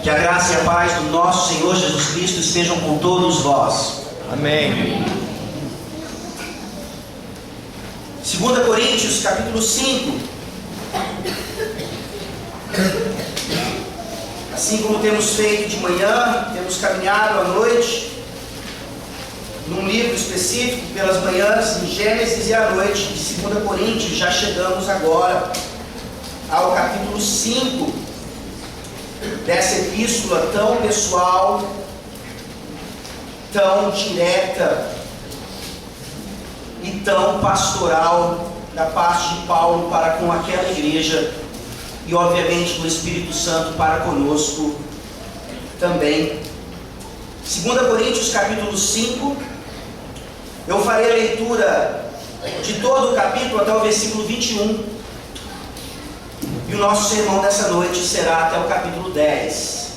Que a graça e a paz do nosso Senhor Jesus Cristo estejam com todos vós. Amém. 2 Coríntios, capítulo 5. Assim como temos feito de manhã, temos caminhado à noite, num livro específico, pelas manhãs, em Gênesis, e à noite, de 2 Coríntios, já chegamos agora ao capítulo 5, dessa epístola tão pessoal, tão direta e tão pastoral da parte de Paulo para com aquela igreja e obviamente do Espírito Santo para conosco também. 2 Coríntios capítulo 5, eu farei a leitura de todo o capítulo até o versículo 21. E o nosso sermão dessa noite será até o capítulo 10.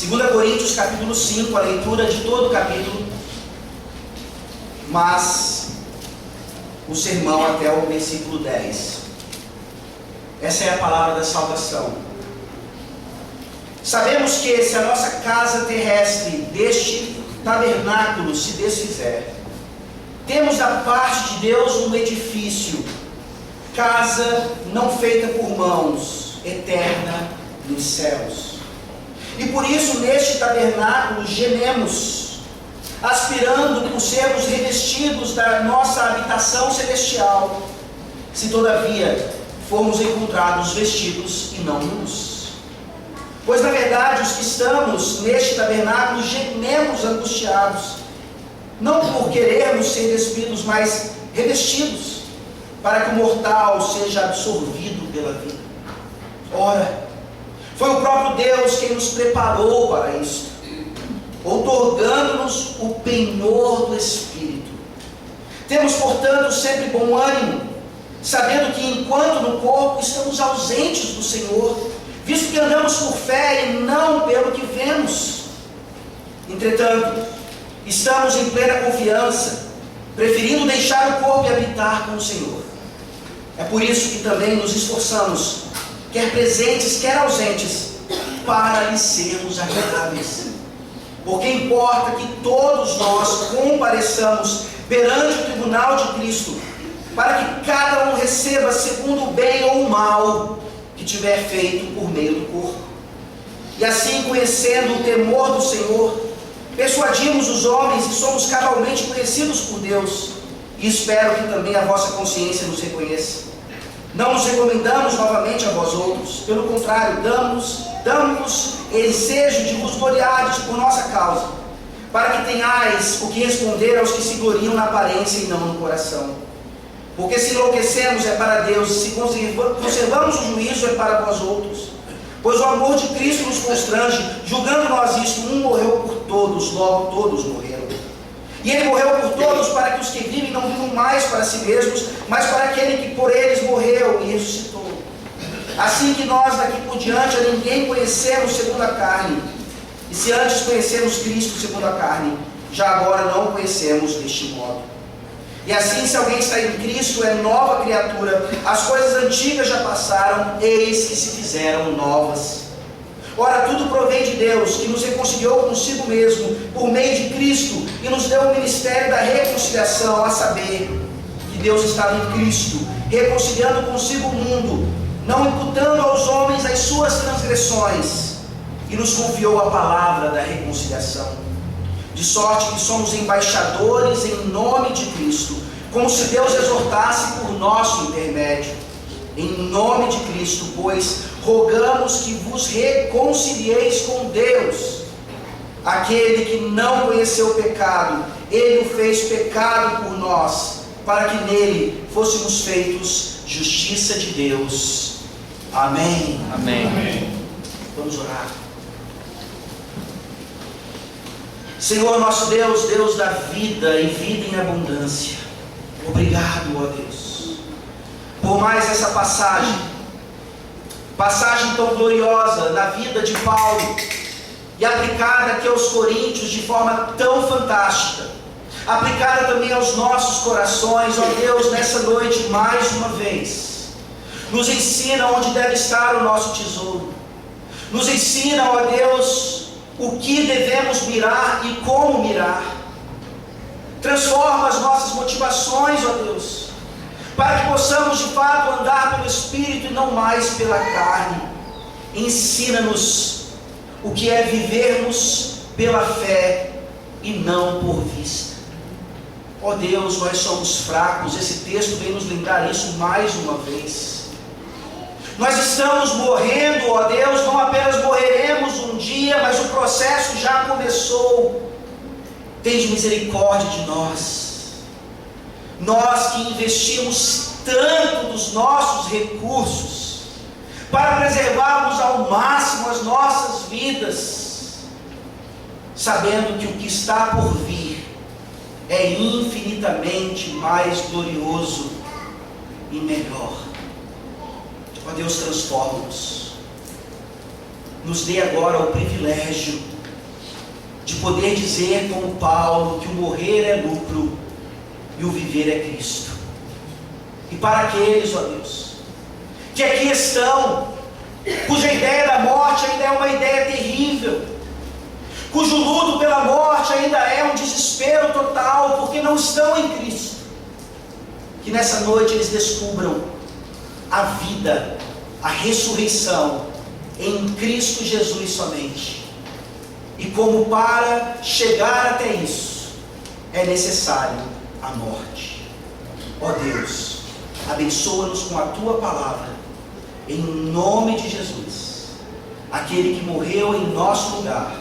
2 Coríntios capítulo 5, a leitura de todo o capítulo, mas o sermão até o versículo 10. Essa é a palavra da salvação. Sabemos que se a nossa casa terrestre deste tabernáculo se desfizer, temos da parte de Deus um edifício, casa não feita por mãos, eterna nos céus. E por isso neste tabernáculo gememos, aspirando por sermos revestidos da nossa habitação celestial, se todavia formos encontrados vestidos e não nus. Pois na verdade os que estamos neste tabernáculo gememos angustiados, não por querermos ser despidos, mas revestidos, para que o mortal seja absorvido pela vida. Ora, foi o próprio Deus quem nos preparou para isso, outorgando-nos o penhor do Espírito. Temos, portanto, sempre bom ânimo, sabendo que enquanto no corpo estamos ausentes do Senhor, visto que andamos por fé e não pelo que vemos. Entretanto, estamos em plena confiança, preferindo deixar o corpo e habitar com o Senhor. É por isso que também nos esforçamos, quer presentes, quer ausentes, para lhe sermos agradáveis. Porque importa que todos nós compareçamos perante o tribunal de Cristo, para que cada um receba segundo o bem ou o mal que tiver feito por meio do corpo. E assim, conhecendo o temor do Senhor, persuadimos os homens e somos cabalmente conhecidos por Deus, e espero que também a vossa consciência nos reconheça. Não nos recomendamos novamente a vós outros, pelo contrário, damos-vos ensejo de vos gloriardes por nossa causa, para que tenhais o que responder aos que se gloriam na aparência e não no coração. Porque se enlouquecemos é para Deus, e se conservamos o juízo é para vós outros. Pois o amor de Cristo nos constrange, julgando nós isto, um morreu por todos, logo todos morreram. E ele morreu por todos para que os que vivem não vivam mais para si mesmos, mas para aquele que por eles morreu e ressuscitou. Assim que nós daqui por diante a ninguém conhecemos segundo a carne. E se antes conhecemos Cristo segundo a carne, já agora não o conhecemos deste modo. E assim, se alguém está em Cristo, é nova criatura, as coisas antigas já passaram, eis que se fizeram novas. Ora, tudo provém de Deus, que nos reconciliou consigo mesmo, por meio de Cristo, e nos deu o ministério da reconciliação, a saber, que Deus estava em Cristo, reconciliando consigo o mundo, não imputando aos homens as suas transgressões, e nos confiou a palavra da reconciliação. De sorte que somos embaixadores em nome de Cristo, como se Deus exortasse por nosso intermédio. Em nome de Cristo, pois, rogamos que vos reconcilieis com Deus. Aquele que não conheceu o pecado, Ele o fez pecado por nós, para que nele fôssemos feitos justiça de Deus. Amém. Amém. Amém. Vamos orar. Senhor nosso Deus, Deus da vida e vida em abundância, obrigado, ó Deus, por mais essa passagem tão gloriosa na vida de Paulo, e aplicada aqui aos coríntios de forma tão fantástica, aplicada também aos nossos corações, ó Deus, nessa noite mais uma vez, nos ensina onde deve estar o nosso tesouro, Nos ensina, ó Deus, o que devemos mirar e como mirar. Transforma as nossas motivações, ó Deus, para que possamos de fato andar pelo Espírito e não mais pela carne. Ensina-nos o que é vivermos pela fé e não por vista. Ó Deus, nós somos fracos. Esse texto vem nos lembrar isso mais uma vez. Nós estamos morrendo, ó Deus, não apenas morreremos um dia, mas o processo já começou. Tende misericórdia de nós. Nós que investimos tanto dos nossos recursos para preservarmos ao máximo as nossas vidas, sabendo que o que está por vir é infinitamente mais glorioso e melhor. Ó Deus, transforma-nos. Nos dê agora o privilégio de poder dizer como Paulo que o morrer é lucro e o viver é Cristo. E para aqueles, ó Deus, que aqui estão, cuja ideia da morte ainda é uma ideia terrível, cujo luto pela morte ainda é um desespero total, porque não estão em Cristo, que nessa noite eles descubram a vida, a ressurreição em Cristo Jesus somente. E como para chegar até isso é necessário a morte. Ó Deus, abençoa-nos com a Tua palavra, em nome de Jesus, aquele que morreu em nosso lugar,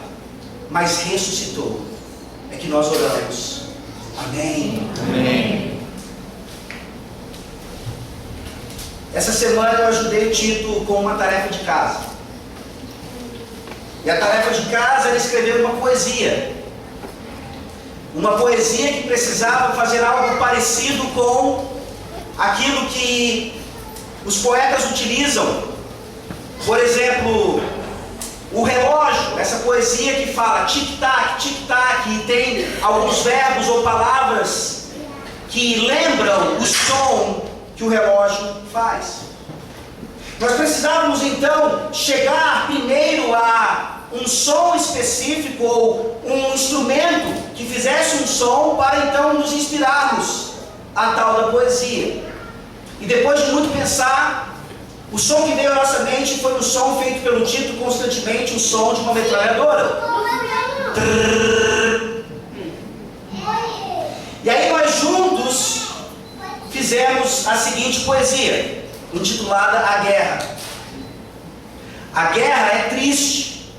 mas ressuscitou. É que nós oramos. Amém. Amém. Essa semana eu ajudei o Tito com uma tarefa de casa. E a tarefa de casa era escrever uma poesia. Uma poesia que precisava fazer algo parecido com aquilo que os poetas utilizam. Por exemplo, o relógio, essa poesia que fala tic-tac, tic-tac, e tem alguns verbos ou palavras que lembram o som que o relógio faz. Nós precisávamos então chegar primeiro a um som específico ou um instrumento que fizesse um som para então nos inspirarmos a tal da poesia. E depois de muito pensar, o som que veio à nossa mente foi um som feito pelo Tito constantemente, o som de uma metralhadora. E aí nós juntos fizemos a seguinte poesia, intitulada A Guerra. A guerra é triste,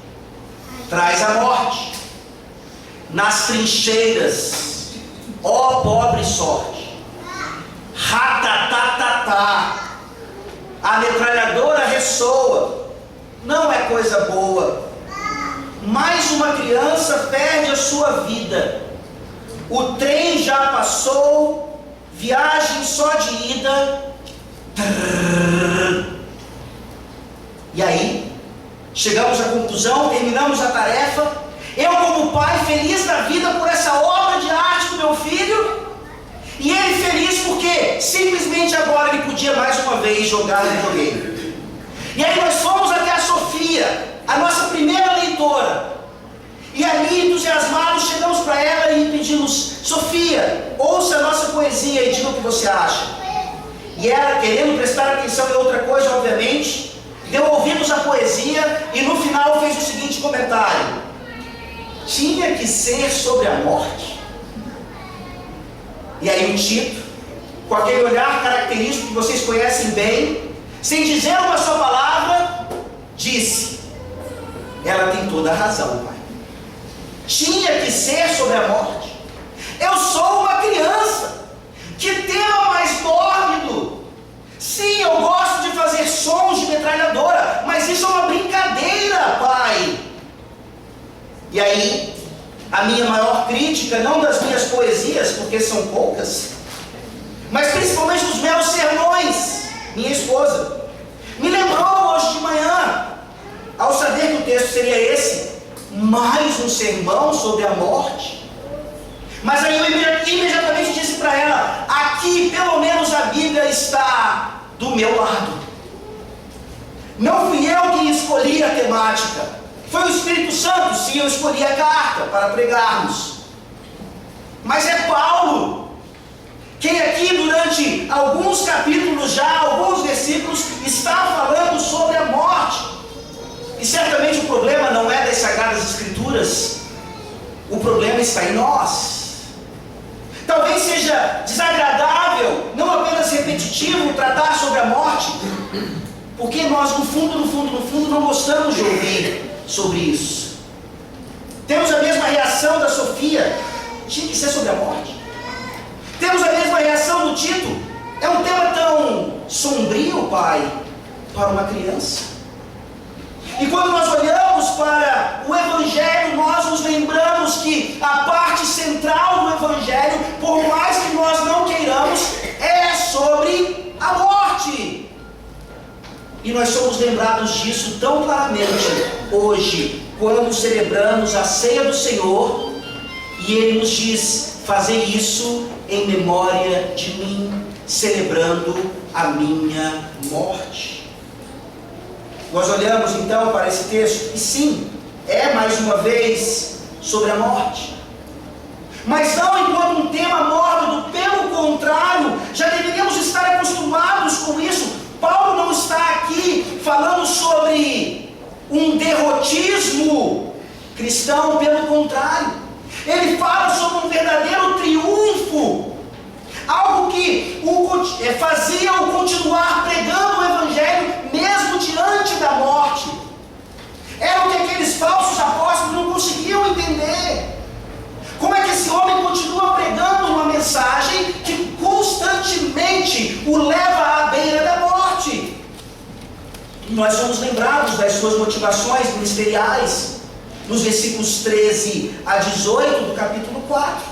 traz a morte. Nas trincheiras, ó pobre sorte. Ratatatatá, a metralhadora ressoa, não é coisa boa. Mais uma criança perde a sua vida. O trem já passou, viagem só de ida. E aí, chegamos à conclusão, terminamos a tarefa. Eu, como pai, feliz da vida por essa obra de arte do meu filho, e ele feliz porque simplesmente agora ele podia mais uma vez jogar no videogame. E aí nós fomos até a Sofia, a nossa primeira leitora, e ali entusiasmados chegamos para ela e pedimos: Sofia, ouça a nossa poesia e diga o que você acha. E ela, querendo prestar atenção em outra coisa, obviamente, deu ouvidos à poesia e no final fez o seguinte comentário: tinha que ser sobre a morte? E aí o Tito, com aquele olhar característico que vocês conhecem bem, sem dizer uma só palavra, disse: ela tem toda a razão, pai. Tinha que ser sobre a morte. Eu sou uma criança. Que tema mais mórbido. Sim, eu gosto de fazer sons de metralhadora, mas isso é uma brincadeira, pai. E aí, a minha maior crítica, não das minhas poesias, porque são poucas, mas principalmente dos meus sermões, minha esposa, me lembrou hoje de manhã, ao saber que o texto seria esse, mais um sermão sobre a morte. Mas aí eu imediatamente disse para ela: aqui pelo menos a Bíblia está do meu lado. Não fui eu que escolhi a temática. temática. Foi o Espírito Santo, sim, eu escolhi a carta para pregarmos. Mas é Paulo quem aqui durante alguns capítulos já, alguns versículos, está falando sobre a morte. E certamente o problema não é das Sagradas Escrituras, o problema está em nós. Talvez seja desagradável, não apenas repetitivo, tratar sobre a morte, porque nós no fundo não gostamos de ouvir sobre isso. Temos a mesma reação da Sofia, tinha que ser sobre a morte. Temos a mesma reação do Tito, é um tema tão sombrio, pai, para uma criança. E quando nós olhamos para o Evangelho, nós nos lembramos que a parte central do Evangelho, por mais que nós não queiramos, é sobre a morte. E nós somos lembrados disso tão claramente hoje, quando celebramos a ceia do Senhor, e Ele nos diz: fazer isso em memória de mim, celebrando a minha morte. Nós olhamos então para esse texto, e sim, é mais uma vez sobre a morte. Mas não enquanto um tema mórbido, pelo contrário, já deveríamos estar acostumados com isso. Paulo não está aqui falando sobre um derrotismo cristão, pelo contrário. Ele fala sobre um verdadeiro triunfo, algo que fazia o continuar pregando o Evangelho mesmo diante da morte. Era o que aqueles falsos apóstolos não conseguiam entender. Como é que esse homem continua pregando uma mensagem que constantemente o leva à beira da morte? E nós somos lembrados das suas motivações ministeriais nos versículos 13 a 18 do capítulo 4.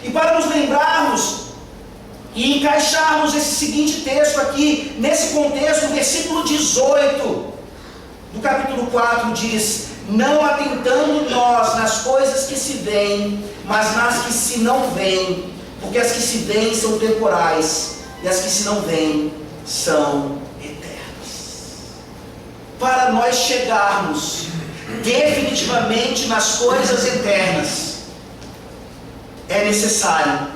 E para nos lembrarmos e encaixarmos esse seguinte texto aqui, nesse contexto, o versículo 18 do capítulo 4 diz: não atentando nós nas coisas que se veem, mas nas que se não veem, porque as que se veem são temporais, e as que se não veem são eternas. Para nós chegarmos definitivamente nas coisas eternas, é necessário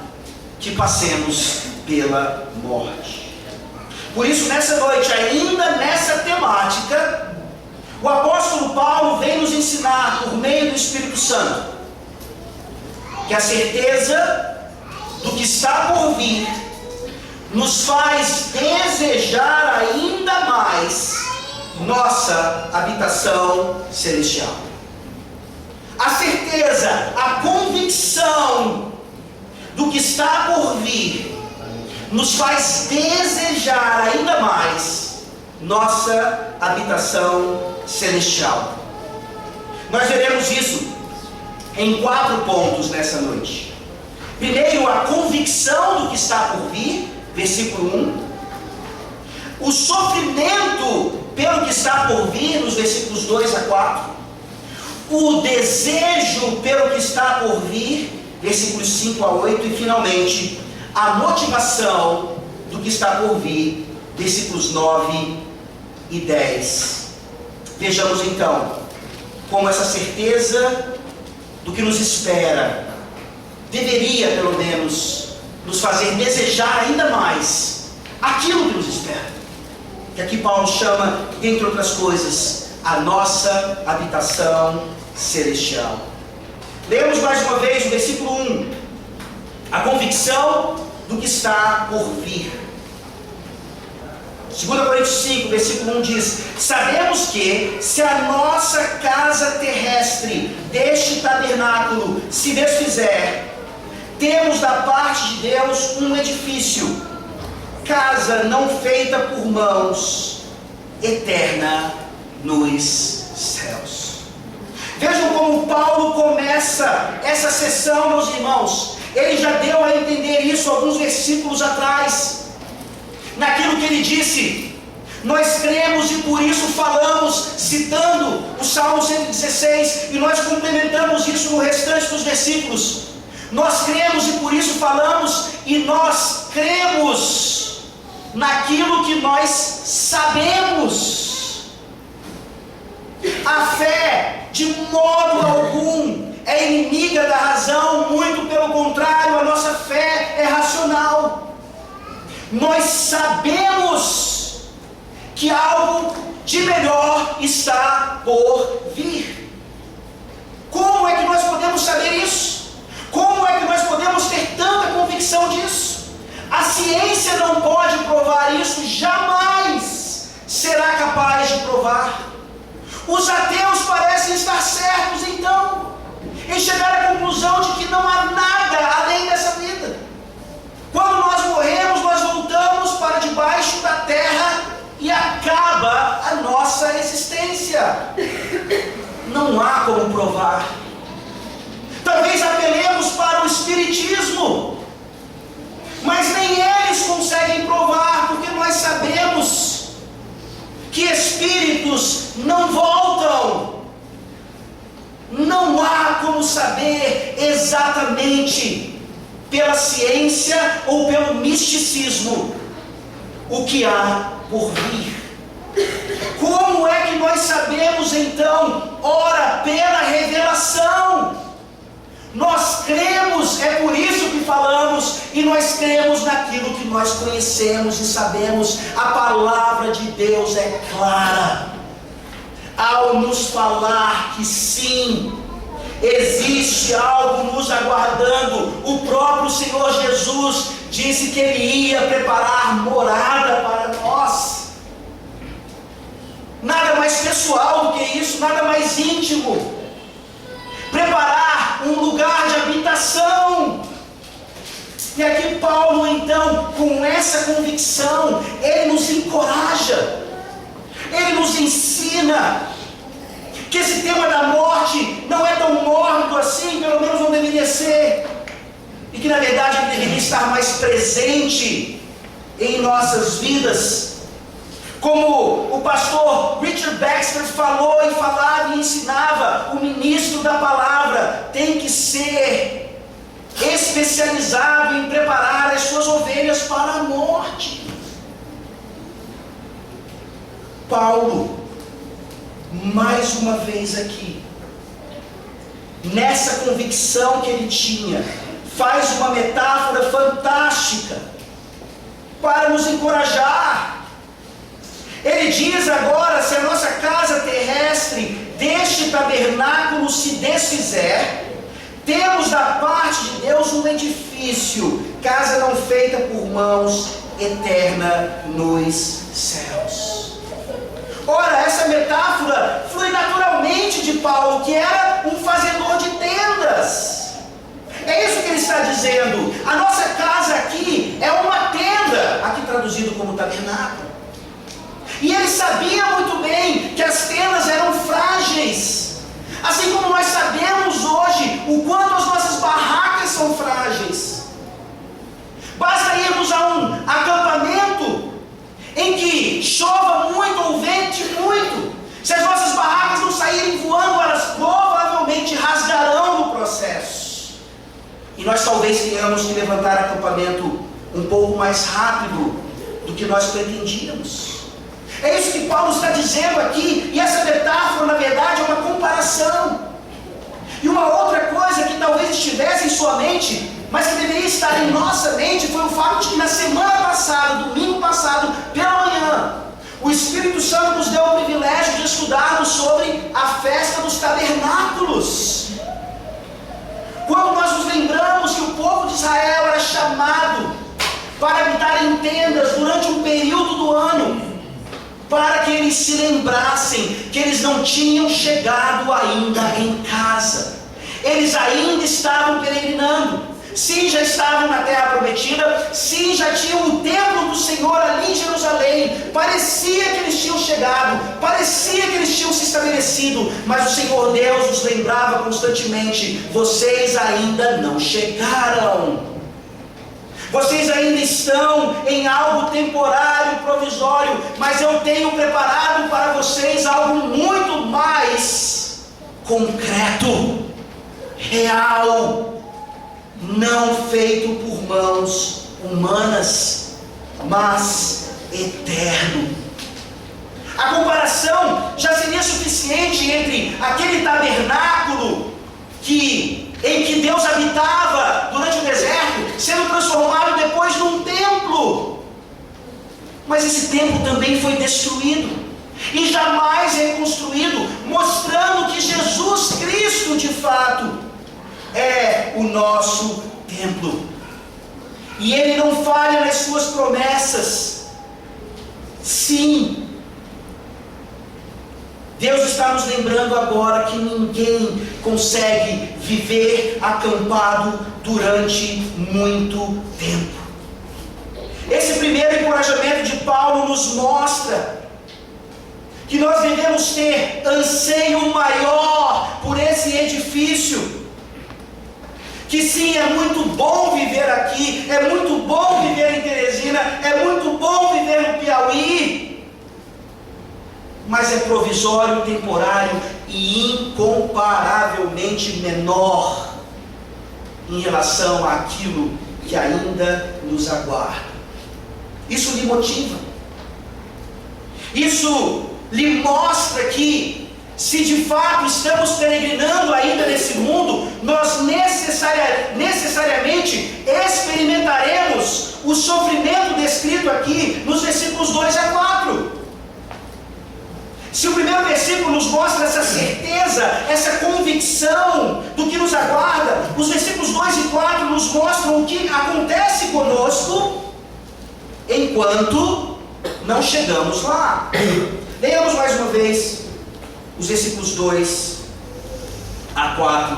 que passemos pela morte. Por isso, nessa noite, ainda nessa temática, o apóstolo Paulo vem nos ensinar, por meio do Espírito Santo, que a certeza do que está por vir nos faz desejar ainda mais nossa habitação celestial. A certeza, a convicção do que está por vir nos faz desejar ainda mais nossa habitação celestial. Nós veremos isso em 4 pontos nessa noite. Primeiro, a convicção do que está por vir, versículo 1. O sofrimento pelo que está por vir, nos versículos 2 a 4. O desejo pelo que está por vir, versículos 5 a 8. E finalmente, a motivação do que está por vir, versículos 9 e 10. Vejamos então como essa certeza do que nos espera deveria, pelo menos, nos fazer desejar ainda mais aquilo que nos espera, que aqui Paulo chama, dentre outras coisas, a nossa habitação celestial. Lemos mais uma vez o versículo 1, a convicção do que está por vir. 2 Coríntios 5, versículo 1 diz: sabemos que se a nossa casa terrestre deste tabernáculo se desfizer, temos da parte de Deus um edifício, casa não feita por mãos, eterna nos céus. Vejam como Paulo começa essa sessão, meus irmãos. Ele já deu a entender isso alguns versículos atrás, naquilo que ele disse: nós cremos e por isso falamos, citando o Salmo 116, e nós complementamos isso no restante dos versículos. Nós cremos e por isso falamos, e nós cremos naquilo que nós sabemos. de modo algum é inimiga da razão, muito pelo contrário, a nossa fé é racional. Nós sabemos que algo de melhor está por vir. Como é que nós podemos saber isso? Como é que nós podemos ter tanta convicção disso? A ciência não pode provar isso, jamais será capaz de provar. Os ateus parecem estar certos, então, em chegar à conclusão de que não há nada além dessa vida. Quando nós morremos, nós voltamos para debaixo da terra e acaba a nossa existência. Não há como provar. Talvez apelemos para o espiritismo, mas nem eles conseguem provar, porque nós sabemos que espíritos não voltam. Não há como saber exatamente pela ciência ou pelo misticismo o que há por vir. Como é que nós sabemos então? Ora, pela revelação. Nós cremos, é por isso que falamos, e nós cremos naquilo que nós conhecemos e sabemos. A palavra de Deus é clara ao nos falar que sim, existe algo nos aguardando. O próprio Senhor Jesus disse que Ele ia preparar morada para nós. Nada mais pessoal do que isso, nada mais íntimo. Preparar um lugar de habitação. E aqui Paulo, então, com essa convicção, ele nos encoraja, ele nos ensina que esse tema da morte não é tão mórbido assim, pelo menos não deveria ser, e que na verdade ele deveria estar mais presente em nossas vidas. Como o pastor Richard Baxter falou e falava e ensinava, o ministro da palavra tem que ser especializado em preparar as suas ovelhas para a morte. Paulo, mais uma vez aqui, nessa convicção que ele tinha, faz uma metáfora fantástica para nos encorajar. Ele diz agora: se a nossa casa terrestre deste tabernáculo se desfizer, temos da parte de Deus um edifício, casa não feita por mãos, eterna nos céus. Ora, essa metáfora flui naturalmente de Paulo, que era um fazedor de tendas. É isso que ele está dizendo. A nossa casa aqui é uma tenda, aqui traduzido como tabernáculo. E ele sabia muito bem que as tendas eram frágeis, assim como nós sabemos hoje o quanto as nossas barracas são frágeis. Basta irmos a um acampamento em que chova muito ou vente muito. Se as nossas barracas não saírem voando, elas provavelmente rasgarão no processo. E nós talvez tenhamos que levantar acampamento um pouco mais rápido do que nós pretendíamos. É isso que Paulo está dizendo aqui, e essa metáfora, na verdade, é uma comparação. E uma outra coisa que talvez estivesse em sua mente, mas que deveria estar em nossa mente, foi o fato de que na semana passada, domingo passado, pela manhã, o Espírito Santo nos deu o privilégio de estudarmos sobre a festa dos tabernáculos. Quando nós nos lembramos que o povo de Israel era chamado para habitar em tendas durante um período do ano, para que eles se lembrassem que eles não tinham chegado ainda em casa. Eles ainda estavam peregrinando. Sim, já estavam na terra prometida. Sim, já tinham o templo do Senhor ali em Jerusalém. Parecia que eles tinham chegado. Parecia que eles tinham se estabelecido. Mas o Senhor Deus os lembrava constantemente: vocês ainda não chegaram. Vocês ainda estão em algo temporário, provisório, mas eu tenho preparado para vocês algo muito mais concreto, real, não feito por mãos humanas, mas eterno. A comparação já seria suficiente entre aquele tabernáculo em que Deus habitava durante o deserto, sendo transformado depois num templo. Mas esse templo também foi destruído e jamais reconstruído, mostrando que Jesus Cristo, de fato, é o nosso templo. E Ele não falha nas suas promessas. Sim, Deus está nos lembrando agora que ninguém consegue viver acampado durante muito tempo. Esse primeiro encorajamento de Paulo nos mostra que nós devemos ter anseio maior por esse edifício. Que sim, é muito bom viver aqui, é muito bom viver em Teresina, é muito bom viver no Piauí, mas é provisório, temporário e incomparavelmente menor em relação àquilo que ainda nos aguarda. Isso lhe motiva. Isso lhe mostra que, se de fato estamos peregrinando ainda nesse mundo, nós necessariamente experimentaremos o sofrimento descrito aqui nos versículos 2 a 4. Se o primeiro versículo nos mostra essa certeza, essa convicção do que nos aguarda, os versículos 2 e 4 nos mostram o que acontece conosco enquanto não chegamos lá. Leiamos mais uma vez os versículos 2 a 4,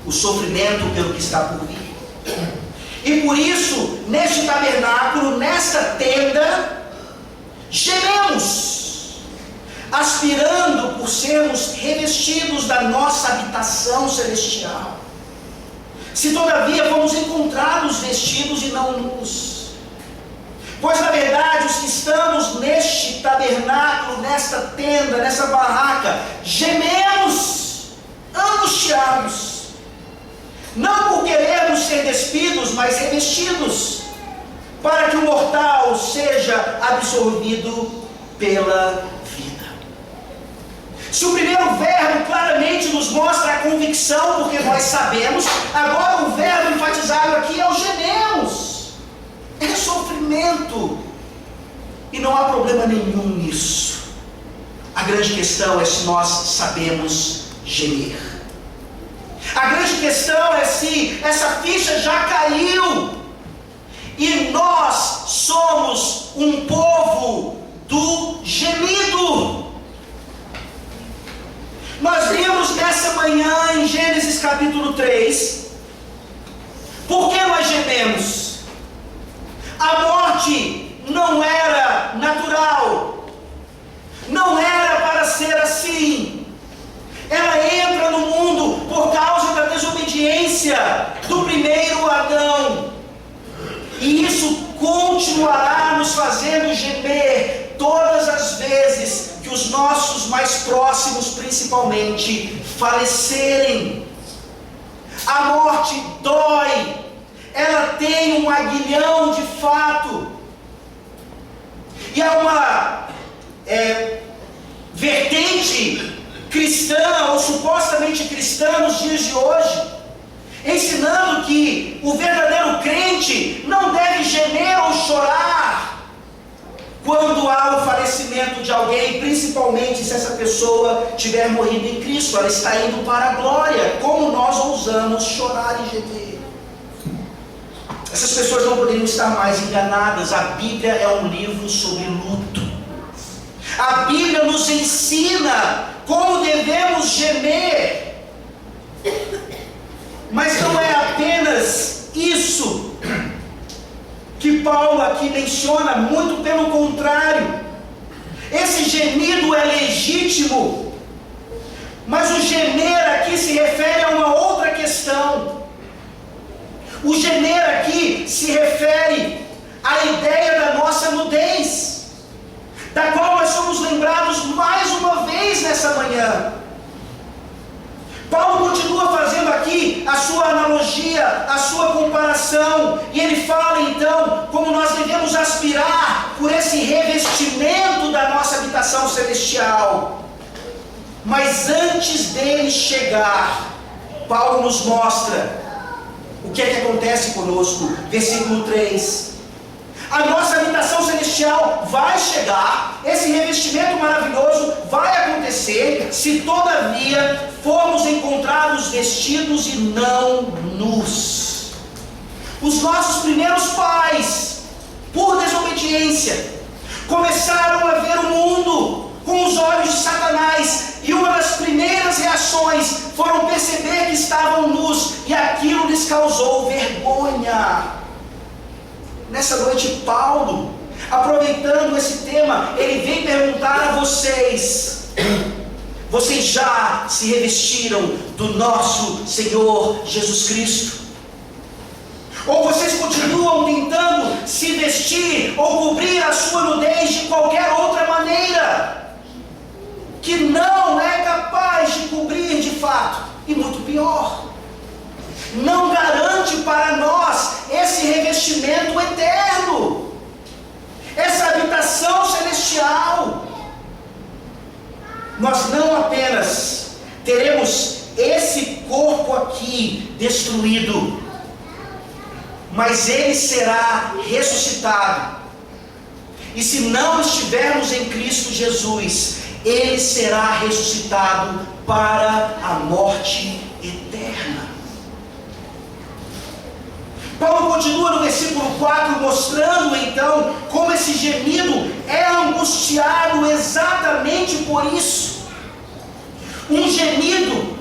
o sofrimento pelo que está por vir. E por isso, neste tabernáculo, nesta tenda, gememos, aspirando por sermos revestidos da nossa habitação celestial. Se todavia fomos encontrados vestidos e não nus. Pois na verdade os que estamos neste tabernáculo, nesta tenda, nessa barraca, gememos, angustiados, não por querermos ser despidos, mas revestidos, para que o mortal seja absorvido pela vida. Se o primeiro verbo claramente nos mostra a convicção, porque nós sabemos, agora o verbo enfatizado aqui é o gememos. É sofrimento. E não há problema nenhum nisso. A grande questão é se nós sabemos gemer. A grande questão é se essa ficha já caiu e nós somos um povo do gemido. Nós vimos nessa manhã em Gênesis capítulo 3, por que nós gememos? A morte não era natural, não era para ser assim. Ela entra no mundo por causa da desobediência do primeiro Adão, e isso continuará nos fazendo gemer todas as vezes que os nossos mais próximos, principalmente, falecerem. A morte dói, ela tem um aguilhão de fato, e há uma vertente cristã, ou supostamente cristã nos dias de hoje, ensinando que o verdadeiro crente não deve gemer ou chorar quando há o falecimento de alguém, principalmente se essa pessoa tiver morrido em Cristo, ela está indo para a glória. Como nós ousamos chorar e gemer? Essas pessoas não poderiam estar mais enganadas. A Bíblia é um livro sobre luto. A Bíblia nos ensina como devemos gemer. Mas não é apenas isso que Paulo aqui menciona, muito pelo contrário. Esse gemido é legítimo, mas o gemer aqui se refere a uma outra questão. O gemer aqui se refere à ideia da nossa nudez, da qual nós somos lembrados mais uma vez nessa manhã. Paulo continua fazendo aqui a sua analogia, a sua comparação, e ele fala então como nós devemos aspirar por esse revestimento da nossa habitação celestial. Mas antes dele chegar, Paulo nos mostra o que é que acontece conosco. Versículo 3. A nossa habitação celestial vai chegar, esse revestimento maravilhoso vai acontecer, se todavia formos encontrados vestidos e não nus. Os nossos primeiros pais, por desobediência, começaram a ver o mundo com os olhos de Satanás, e uma das primeiras reações foram perceber que estavam nus, e aquilo lhes causou vergonha. Nessa noite, Paulo, aproveitando esse tema, ele vem perguntar a vocês: vocês já se revestiram do nosso Senhor Jesus Cristo? Ou vocês continuam tentando se vestir ou cobrir a sua nudez de qualquer outra maneira, que não é capaz de cobrir de fato, e muito pior, não garante para nós esse revestimento eterno, essa habitação celestial? Nós não apenas teremos esse corpo aqui destruído, mas ele será ressuscitado. E se não estivermos em Cristo Jesus, ele será ressuscitado para a morte eterna. Paulo continua no versículo 4, mostrando então como esse gemido é angustiado exatamente por isso. Um gemido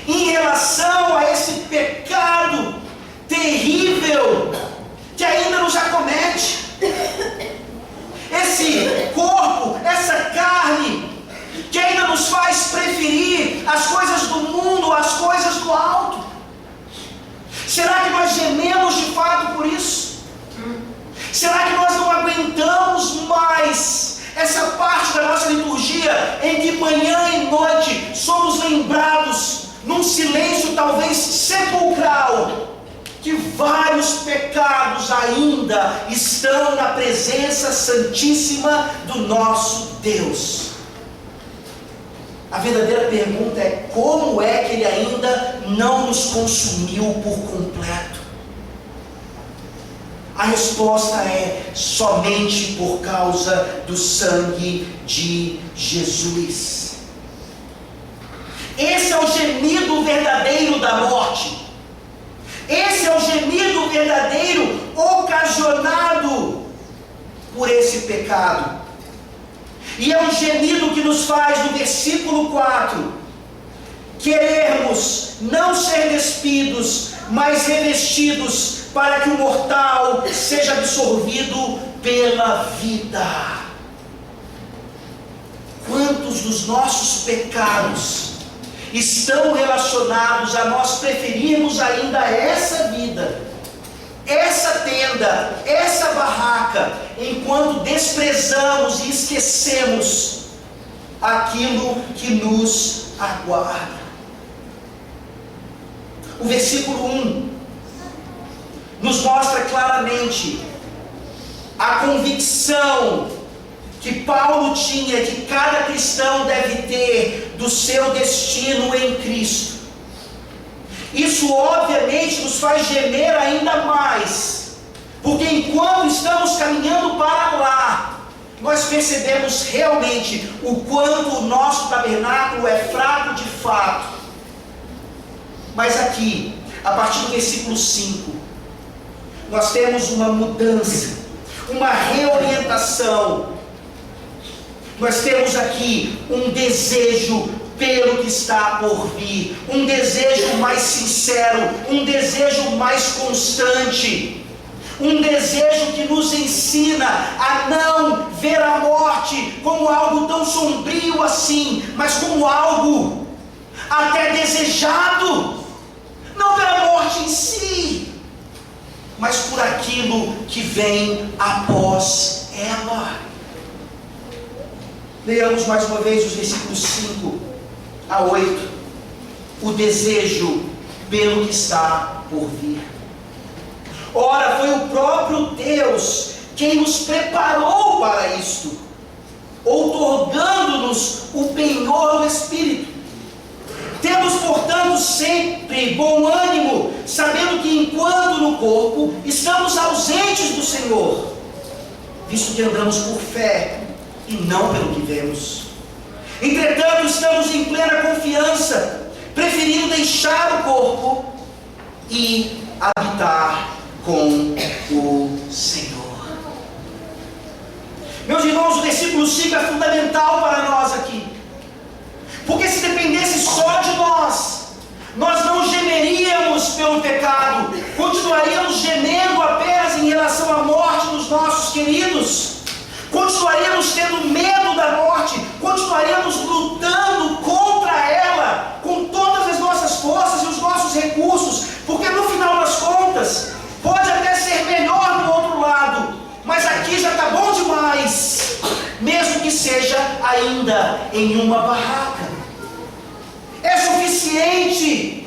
em relação a esse pecado terrível que ainda nos acomete. Esse corpo, essa carne, que ainda nos faz preferir as coisas do mundo às coisas do alto. Será que nós gememos de fato por isso? Será que nós não aguentamos mais essa parte da nossa liturgia em que manhã e noite somos lembrados, num silêncio talvez sepulcral, que vários pecados ainda estão na presença santíssima do nosso Deus? A verdadeira pergunta é: como é que ele ainda não nos consumiu por completo? A resposta é: somente por causa do sangue de Jesus. Esse é o gemido verdadeiro da morte. Esse é o gemido verdadeiro ocasionado por esse pecado. E é um gemido que nos faz, no versículo 4, querermos não ser despidos, mas revestidos, para que o mortal seja absorvido pela vida. Quantos dos nossos pecados estão relacionados a nós preferirmos ainda essa vida, essa tenda, essa barraca, enquanto desprezamos e esquecemos aquilo que nos aguarda. O versículo 1 nos mostra claramente a convicção que Paulo tinha, que cada cristão deve ter do seu destino em Cristo. Isso obviamente nos faz gemer ainda mais, porque enquanto estamos caminhando para lá, nós percebemos realmente o quanto o nosso tabernáculo é fraco de fato. Mas aqui, a partir do versículo 5, nós temos uma mudança, uma reorientação. Nós temos aqui um desejo pelo que está por vir, um desejo mais sincero, um desejo mais constante, um desejo que nos ensina a não ver a morte como algo tão sombrio assim, mas como algo até desejado, não pela morte em si, mas por aquilo que vem após ela. Leamos mais uma vez os versículos 5 a 8. O desejo pelo que está por vir. Ora, foi o próprio Deus quem nos preparou para isto, outorgando-nos o penhor do Espírito. Temos, portanto, sempre bom ânimo, sabendo que enquanto no corpo estamos ausentes do Senhor, visto que andamos por fé e não pelo que vemos. Entretanto, estamos em plena confiança, preferindo deixar o corpo e habitar com o Senhor. Meus irmãos, o versículo 5 é fundamental para nós aqui, porque se dependesse só de nós não gemeríamos pelo pecado, continuaríamos gemendo apenas em relação à morte dos nossos queridos, continuaríamos tendo medo da morte, continuaríamos lutando contra ela com todas as nossas forças e os nossos recursos, porque no final das contas pode até ser melhor do outro lado, mas aqui já está bom demais, mesmo que seja ainda em uma barraca. É suficiente.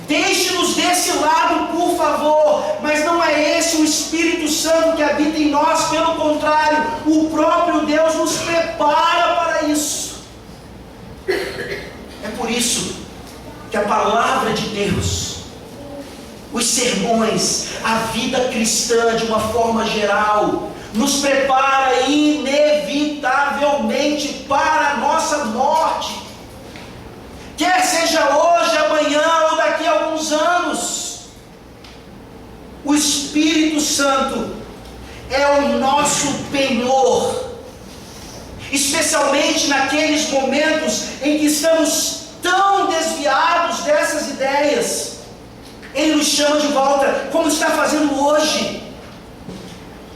Deixe-nos desse lado, por favor. Mas não é esse o Espírito Santo que habita em nós. Pelo contrário, o próprio Deus nos prepara para isso. É por isso que a palavra de Deus, os sermões, a vida cristã de uma forma geral, nos prepara inevitavelmente para a nossa morte. Quer seja hoje, amanhã ou daqui a alguns anos, o Espírito Santo é o nosso penhor, especialmente naqueles momentos em que estamos tão desviados dessas ideias. Ele nos chama de volta, como está fazendo hoje.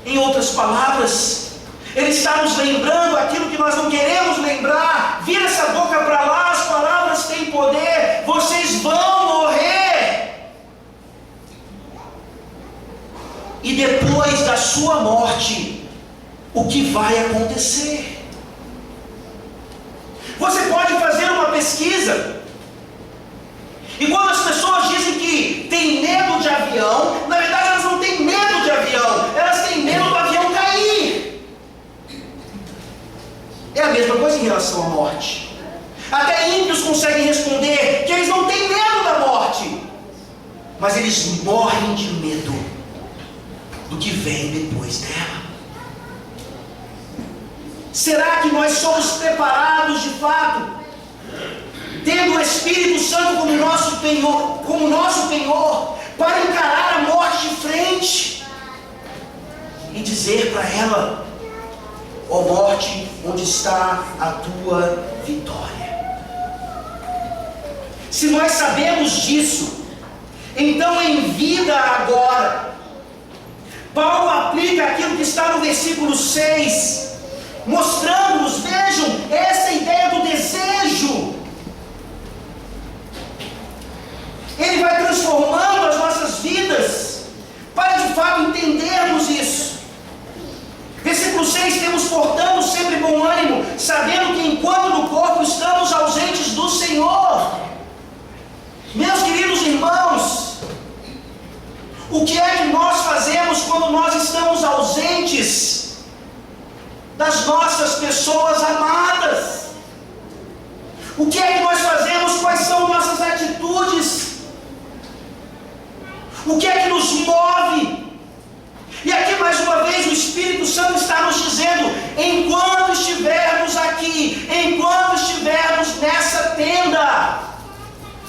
Em outras palavras, Ele está nos lembrando aquilo que nós não queremos lembrar. Vira essa boca para lá, as palavras têm poder, vocês vão morrer. E depois da sua morte, o que vai acontecer? Você pode fazer uma pesquisa, e quando as pessoas dizem que têm medo de avião, na verdade elas não têm medo de avião, elas têm medo do avião cair. É a mesma coisa em relação à morte. Até ímpios conseguem responder que eles não têm medo da morte, mas eles morrem de medo do que vem depois dela. Será que nós somos preparados de fato, tendo o Espírito Santo como nosso penhor, para encarar a morte de frente e dizer para ela: ó morte, onde está a tua vitória? Se nós sabemos disso, então em vida agora, Paulo aplica aquilo que está no versículo 6, mostrando-nos, vejam, essa ideia do desejo. Ele vai transformando as nossas vidas para de fato entendermos isso. Versículo 6, temos portanto sempre bom ânimo, sabendo que enquanto no corpo estamos ausentes do Senhor. Meus queridos irmãos, o que é que nós fazemos quando nós estamos ausentes das nossas pessoas amadas? O que é que nós fazemos? Quais são nossas atitudes? O que é que nos move? E aqui mais uma vez o Espírito Santo está nos dizendo: enquanto estivermos aqui, enquanto estivermos nessa tenda,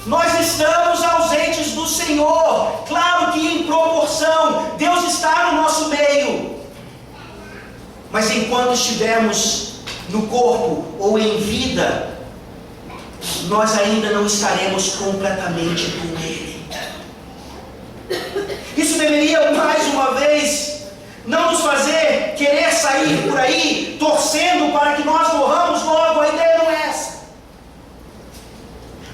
nós estamos ausentes do Senhor. Claro que em proporção, Deus está no nosso meio, mas enquanto estivermos no corpo ou em vida, nós ainda não estaremos completamente com Ele. Isso deveria, mais uma vez, não nos fazer querer sair por aí torcendo para que nós morramos logo. A ideia não é essa.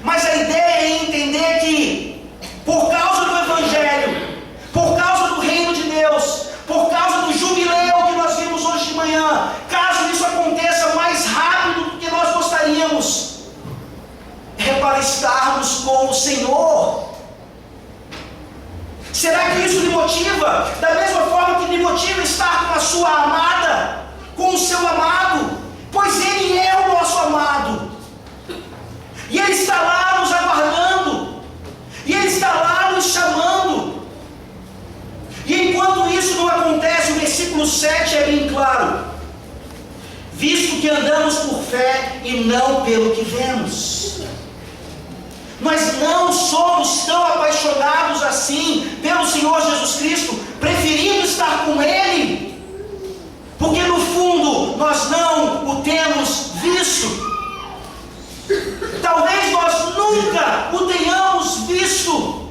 Mas a ideia é entender que, por causa do Evangelho, por causa do Reino de Deus, por causa do jubileu que nós vimos hoje de manhã, caso isso aconteça mais rápido do que nós gostaríamos, é para estarmos com o Senhor. Será que isso lhe motiva? Da mesma forma que lhe motiva estar com a sua amada, com o seu amado, pois Ele é o nosso amado, e Ele está lá nos aguardando, e Ele está lá nos chamando. E enquanto isso não acontece, o versículo 7 é bem claro: visto que andamos por fé e não pelo que vemos. Nós não somos tão apaixonados assim pelo Senhor Jesus Cristo, preferindo estar com Ele, porque no fundo nós não o temos visto. Talvez nós nunca o tenhamos visto,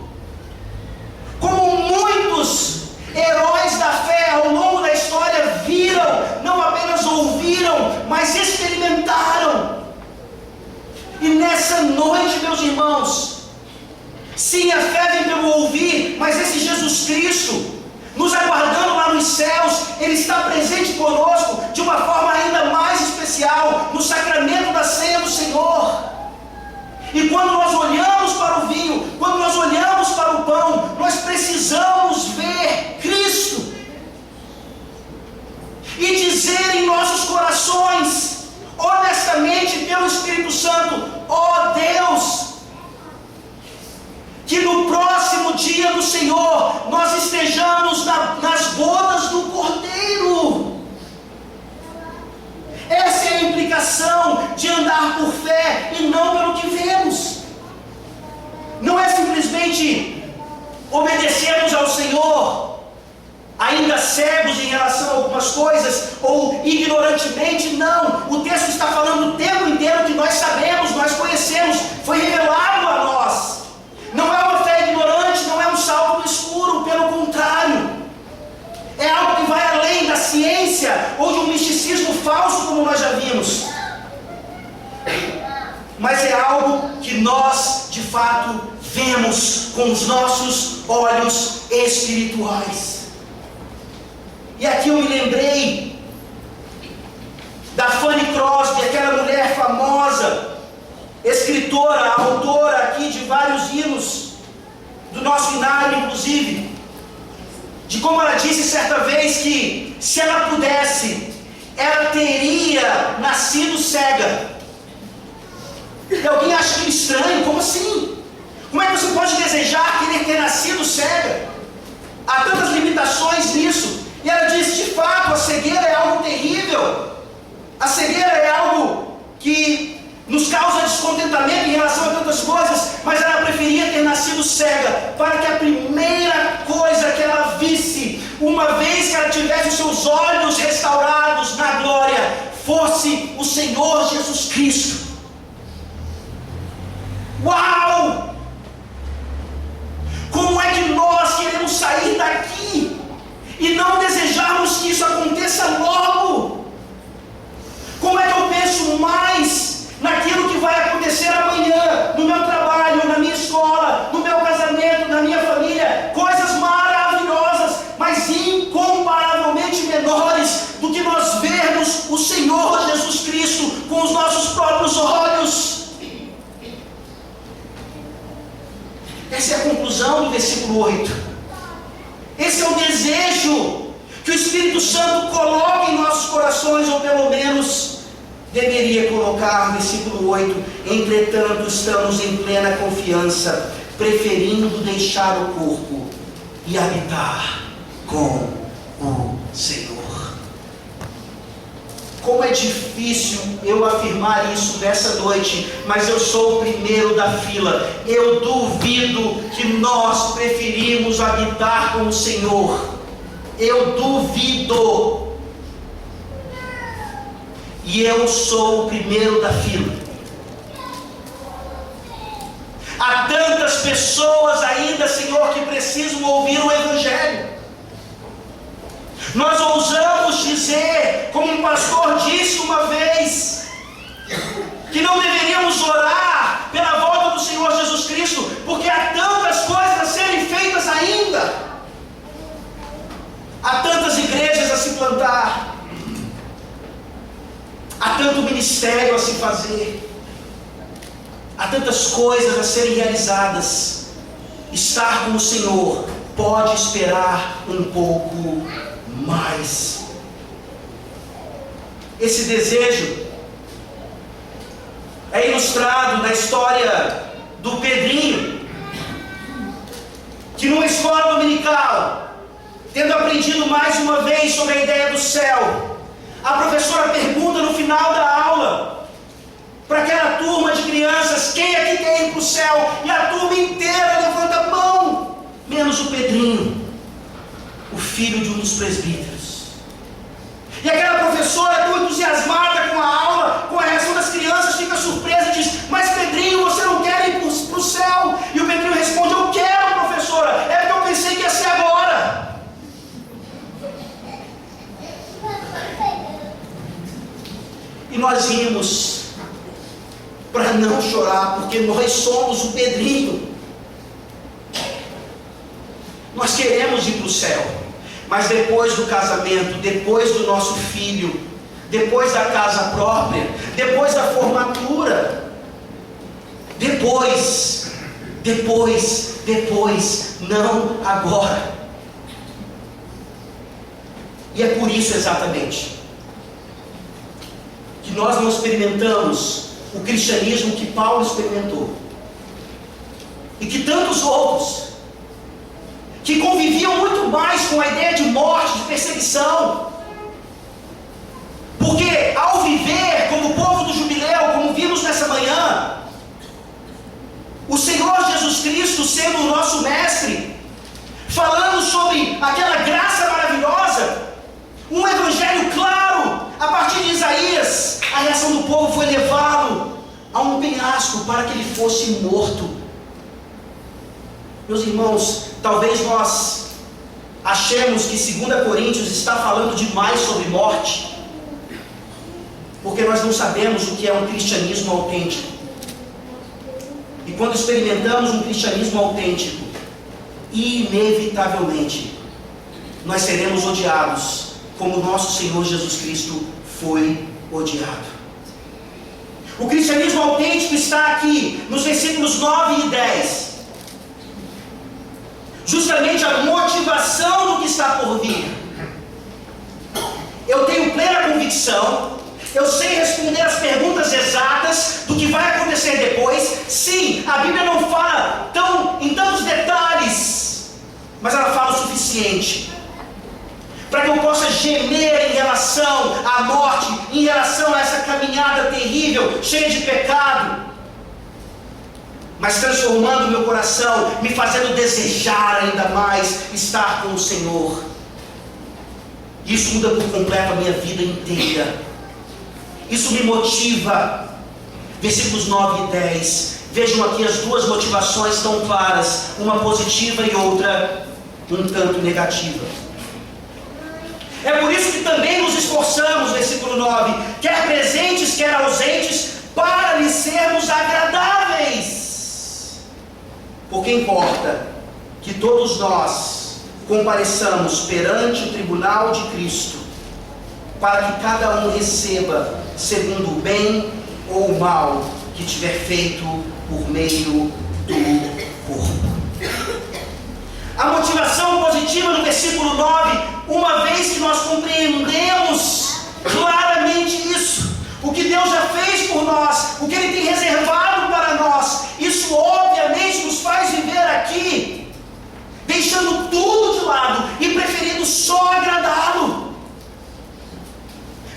como muitos heróis da fé ao longo da história viram, não apenas ouviram, mas experimentaram. E nessa noite, meus irmãos, sim, a fé vem pelo ouvir, mas esse Jesus Cristo, nos aguardando lá nos céus, Ele está presente conosco de uma forma ainda mais especial, no sacramento da ceia do Senhor. E quando nós olhamos para o vinho, quando nós olhamos para o pão, nós precisamos ver Cristo e dizer em nossos corações, honestamente, pelo Espírito Santo: ó Deus, que no próximo dia do Senhor nós estejamos nas bodas do Cordeiro. Essa é a implicação de andar por fé e não pelo que vemos. Não é simplesmente obedecermos ao Senhor, ainda cegos em relação a algumas coisas, ou ignorantemente. Não, o texto está falando o tempo inteiro que nós sabemos, nós conhecemos, foi revelado a nós. Não é uma fé ignorante, não é um salto no escuro, pelo contrário, é algo que vai além da ciência ou de um misticismo falso, como nós já vimos, mas é algo que nós de fato vemos com os nossos olhos espirituais. E aqui eu me lembrei da Fanny Crosby, aquela mulher famosa, escritora, autora aqui de vários hinos, do nosso hinário inclusive, de como ela disse certa vez que, se ela pudesse, ela teria nascido cega. E alguém acha que estranho, como assim? Como é que você pode desejar querer ter nascido cega? Há tantas limitações nisso. E ela diz: de fato, a cegueira é algo terrível. A cegueira é algo que nos causa descontentamento em relação a tantas coisas, mas ela preferia ter nascido cega, para que a primeira coisa que ela visse, uma vez que ela tivesse os seus olhos restaurados na glória, fosse o Senhor Jesus Cristo. Uau! Como é que nós queremos sair daqui e não desejarmos que isso aconteça logo? Como é que eu penso mais naquilo que vai acontecer amanhã, no meu trabalho, na minha escola, no meu casamento, na minha família, coisas maravilhosas, mas incomparavelmente menores do que nós vermos o Senhor Jesus Cristo com os nossos próprios olhos. Essa é a conclusão do versículo 8. Esse é o desejo que o Espírito Santo coloca em nossos corações, ou pelo menos deveria colocar. Versículo 8: entretanto estamos em plena confiança, preferindo deixar o corpo e habitar com o Senhor. Como é difícil eu afirmar isso nessa noite, mas eu sou o primeiro da fila. Eu duvido que nós preferimos habitar com o Senhor. Eu duvido. E eu sou o primeiro da fila. Há tantas pessoas ainda, Senhor, que precisam ouvir o Evangelho. Nós ousamos dizer, como um pastor disse uma vez, que não deveríamos orar pela volta do Senhor Jesus Cristo, porque há tantas coisas a serem feitas ainda. Há tantas igrejas a se plantar. Há tanto ministério a se fazer. Há tantas coisas a serem realizadas. Estar com o Senhor pode esperar um pouco mais. Esse desejo é ilustrado na história do Pedrinho, que numa escola dominical, tendo aprendido mais uma vez sobre a ideia do céu, a professora pergunta no final da aula para aquela turma de crianças: quem aqui quer ir para o céu? E a turma inteira levanta a mão, menos o Pedrinho, o filho de um dos presbíteros. E aquela professora, tão entusiasmada com a aula, com a reação das crianças, fica surpresa e diz: mas Pedrinho, você não quer ir para o céu? E o Pedrinho responde: eu quero, professora, é porque eu pensei que ia ser agora. E nós rimos para não chorar, porque nós somos o Pedrinho. Nós queremos ir para o céu, mas depois do casamento, depois do nosso filho, depois da casa própria, depois da formatura, depois, não agora. E é por isso exatamente que nós não experimentamos o cristianismo que Paulo experimentou, e que tantos outros, que conviviam muito mais com a ideia de morte, de perseguição, porque ao viver como povo do jubileu, como vimos nessa manhã, o Senhor Jesus Cristo sendo o nosso mestre, falando sobre aquela graça maravilhosa, um evangelho claro, a partir de Isaías, a reação do povo foi levá-lo a um penhasco para que ele fosse morto. Meus irmãos, talvez nós achemos que 2 Coríntios está falando demais sobre morte, porque nós não sabemos o que é um cristianismo autêntico. E quando experimentamos um cristianismo autêntico, inevitavelmente nós seremos odiados, como o nosso Senhor Jesus Cristo foi odiado. O cristianismo autêntico está aqui nos versículos 9 e 10. Justamente a motivação do que está por vir. Eu tenho plena convicção, eu sei responder as perguntas exatas do que vai acontecer depois. Sim, a Bíblia não fala em tantos detalhes, mas ela fala o suficiente para que eu possa gemer em relação à morte, em relação a essa caminhada terrível, cheia de pecado, mas transformando meu coração, me fazendo desejar ainda mais estar com o Senhor. Isso muda por completo a minha vida inteira. Isso me motiva. Versículos 9 e 10. Vejam aqui as duas motivações tão claras, uma positiva e outra um tanto negativa. É por isso que também nos esforçamos, versículo 9, quer presentes, quer ausentes, para lhe sermos agradáveis. Porque importa que todos nós compareçamos perante o tribunal de Cristo, para que cada um receba segundo o bem ou o mal que tiver feito por meio do corpo. A motivação positiva no versículo 9, uma vez que nós compreendemos claramente isso, o que Deus já fez por nós, o que Ele tem reservado para nós, isso obviamente nos faz viver aqui, deixando tudo de lado e preferindo só agradá-lo,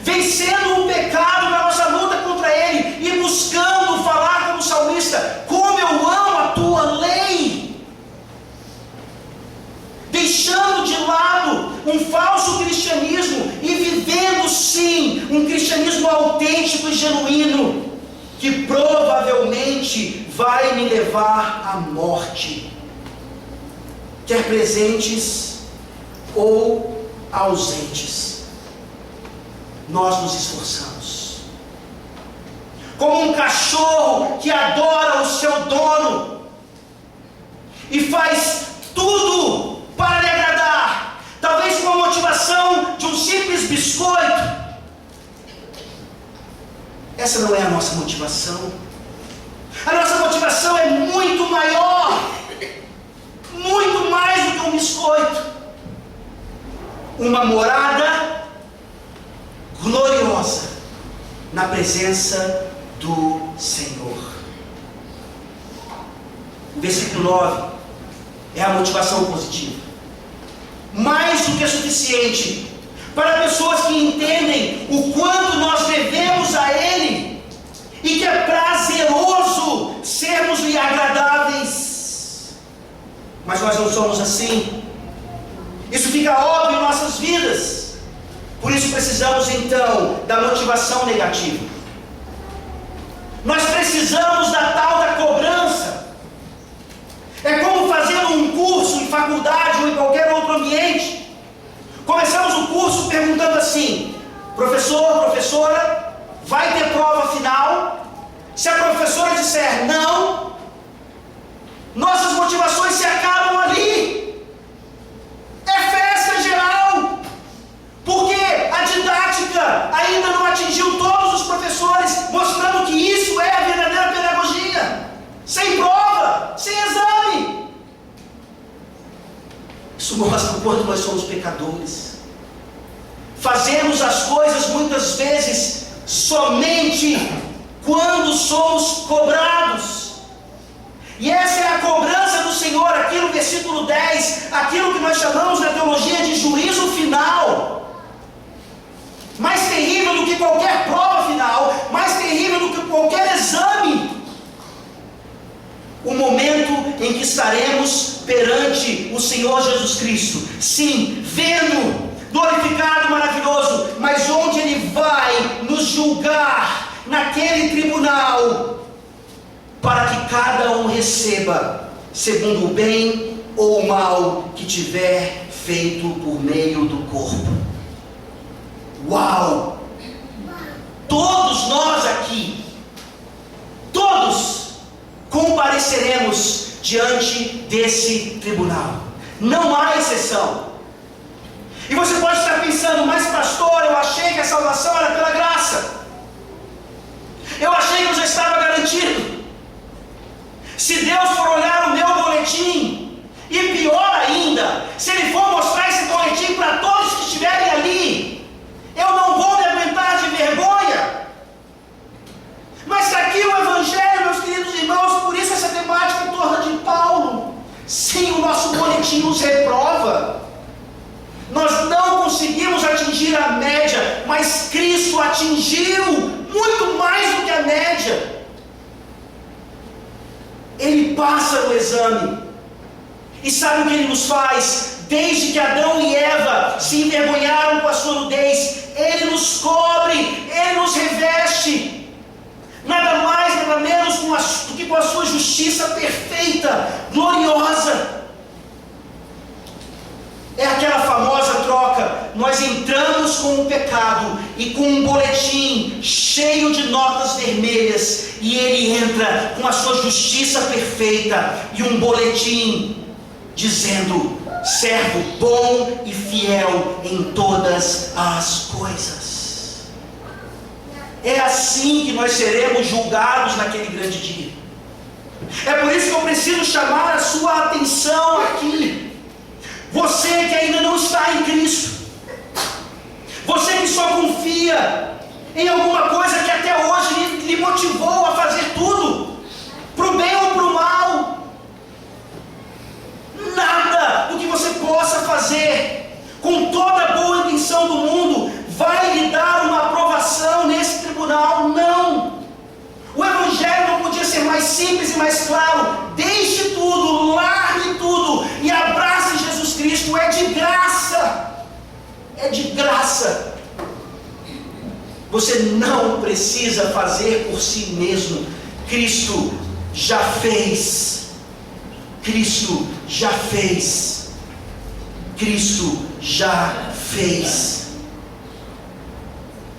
vencendo o pecado na nossa luta contra ele e buscando falar como salmista: como eu amo a tua lei. Deixando de lado um falso cristianismo e vivendo sim um cristianismo autêntico e genuíno, que provavelmente vai me levar à morte, quer presentes ou ausentes. Nós nos esforçamos, como um cachorro que adora o seu dono e faz tudo para lhe agradar, talvez com a motivação de um simples biscoito. Essa não é a nossa motivação. A nossa motivação é muito maior, muito mais do que um biscoito. uma morada gloriosa na presença do Senhor. O versículo 9 é a motivação positiva, mais do que suficiente para pessoas que entendem o quanto nós devemos a Ele e que é prazeroso sermos-lhe agradáveis. Mas nós não somos assim. Isso fica óbvio em nossas vidas. Por isso precisamos então da motivação negativa. Nós precisamos da tal da cobrança. É como fazendo um curso em faculdade ou em qualquer outro ambiente. Começamos o curso perguntando assim: professor, professora, vai ter prova final? Se a professora disser não, nossas motivações se acabam ali. É festa geral. Porque a didática ainda não atingiu todos os professores, mostrando que isso é a verdadeira pedagogia. Sem prova, sem exame. Isso mostra o quanto nós somos pecadores. Fazemos as coisas muitas vezes somente quando somos cobrados. E essa é a cobrança do Senhor, aqui no versículo 10, aquilo que nós chamamos na teologia de juízo final. Mais terrível do que qualquer prova final, mais terrível do que qualquer exame. O momento em que estaremos perante o Senhor Jesus Cristo, sim, vendo, glorificado, maravilhoso, mas onde Ele vai nos julgar naquele tribunal, para que cada um receba segundo o bem ou o mal que tiver feito por meio do corpo. Uau! Todos nós aqui, todos compareceremos diante desse tribunal. Não há exceção. E você pode estar pensando: mas pastor, eu achei que a salvação era pela graça. Eu achei que eu já estava garantido. Se Deus for olhar o meu boletim, e pior ainda, se Ele for mostrar esse boletim para todos que estiverem ali, eu não vou me aguentar de vergonha. Mas está aqui o Evangelho, meus queridos irmãos, por isso essa temática em torno de Paulo. Sim, o nosso boletim nos reprova. Nós não conseguimos atingir a média, mas Cristo atingiu muito mais do que a média. Ele passa no exame. E sabe o que Ele nos faz? Desde que Adão e Eva se envergonharam com a sua nudez, Ele nos cobre, Ele nos reveste. Nada mais, nada menos do que com a sua justiça perfeita, gloriosa. É aquela famosa troca. Nós entramos com o pecado e com um boletim cheio de notas vermelhas, e Ele entra com a sua justiça perfeita e um boletim dizendo: servo bom e fiel em todas as coisas. É assim que nós seremos julgados naquele grande dia. É por isso que eu preciso chamar a sua atenção aqui. Você que ainda não está em Cristo, você que só confia em alguma coisa que até hoje lhe motivou a fazer tudo, para o bem ou para o mal, nada do que você possa fazer, com toda a boa intenção do mundo, vai lhe dar uma aprovação nesse tribunal. Não! O Evangelho não podia ser mais simples e mais claro. Deixe tudo, largue tudo e abrace Jesus Cristo. É de graça. É de graça. Você não precisa fazer por si mesmo. Cristo já fez. Cristo já fez. Cristo já fez.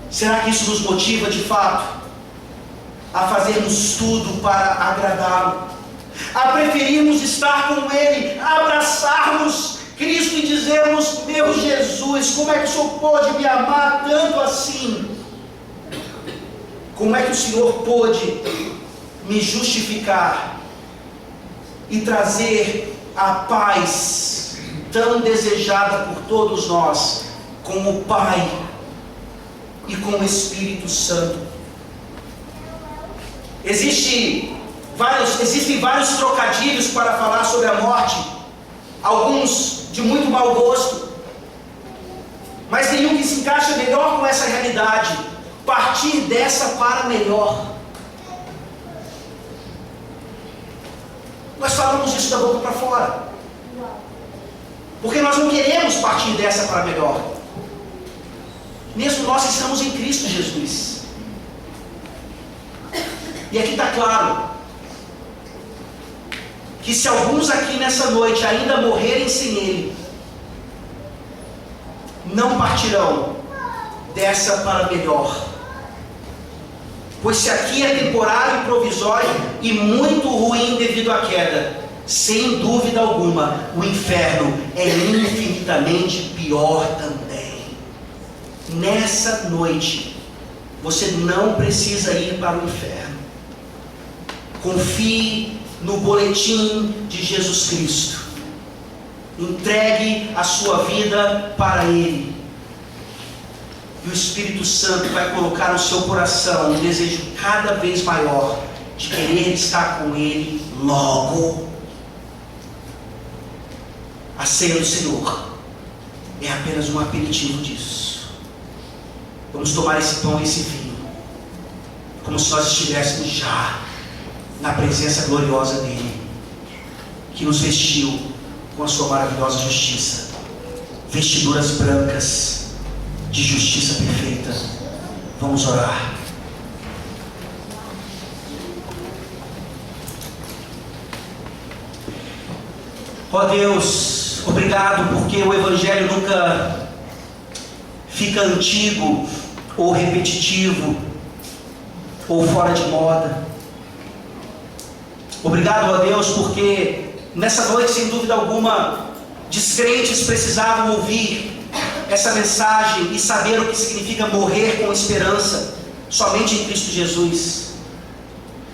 Será que isso nos motiva de fato a fazermos tudo para agradá-lo, a preferirmos estar com Ele, a abraçarmos Cristo e dizermos: meu Jesus, como é que o Senhor pôde me amar tanto assim? Como é que o Senhor pôde me justificar e trazer a paz tão desejada por todos nós com o Pai e com o Espírito Santo. Existem vários trocadilhos para falar sobre a morte, alguns de muito mau gosto, mas nenhum que se encaixa melhor com essa realidade: partir dessa para melhor. Nós falamos isso da boca para fora, porque nós não queremos partir dessa para melhor. Mesmo nós estamos em Cristo Jesus. E aqui está claro que se alguns aqui nessa noite ainda morrerem sem Ele, não partirão dessa para melhor. Pois se aqui é temporário e provisório e muito ruim devido à queda, sem dúvida alguma, o inferno é infinitamente pior também. Nessa noite, você não precisa ir para o inferno. Confie no boletim de Jesus Cristo. Entregue a sua vida para Ele. E o Espírito Santo vai colocar no seu coração um desejo cada vez maior de querer estar com Ele logo. A ceia do Senhor é apenas um aperitivo disso. Vamos tomar esse pão e esse vinho como se nós estivéssemos já na presença gloriosa dEle, que nos vestiu com a sua maravilhosa justiça, vestiduras brancas de justiça perfeita. Vamos orar. Ó Deus, obrigado porque o Evangelho nunca fica antigo ou repetitivo ou fora de moda. Obrigado, ó Deus, porque nessa noite, sem dúvida alguma, descrentes precisavam ouvir essa mensagem e saber o que significa morrer com esperança somente em Cristo Jesus.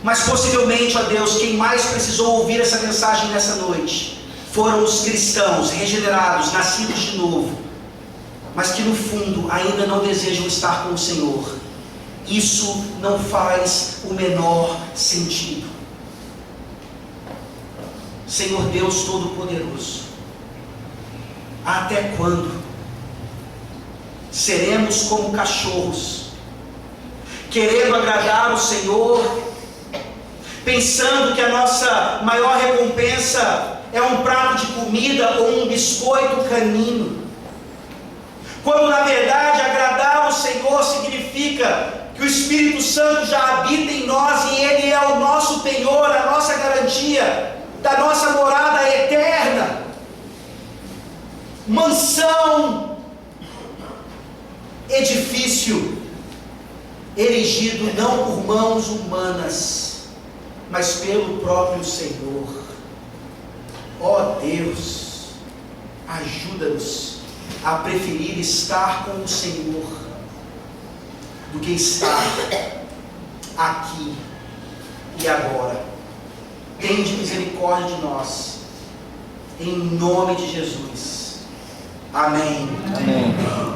Mas possivelmente, ó Deus, quem mais precisou ouvir essa mensagem nessa noite foram os cristãos regenerados, nascidos de novo, mas que no fundo ainda não desejam estar com o Senhor. Isso não faz o menor sentido. Senhor Deus Todo-Poderoso, até quando seremos como cachorros, querendo agradar o Senhor, pensando que a nossa maior recompensa é um prato de comida ou um biscoito canino, quando na verdade agradar o Senhor significa que o Espírito Santo já habita em nós e Ele é o nosso penhor, a nossa garantia da nossa morada eterna, mansão, edifício erigido não por mãos humanas, mas pelo próprio Senhor. Ó Deus, ajuda-nos a preferir estar com o Senhor do que estar aqui e agora. Tende misericórdia de nós, em nome de Jesus. Amém. Amém.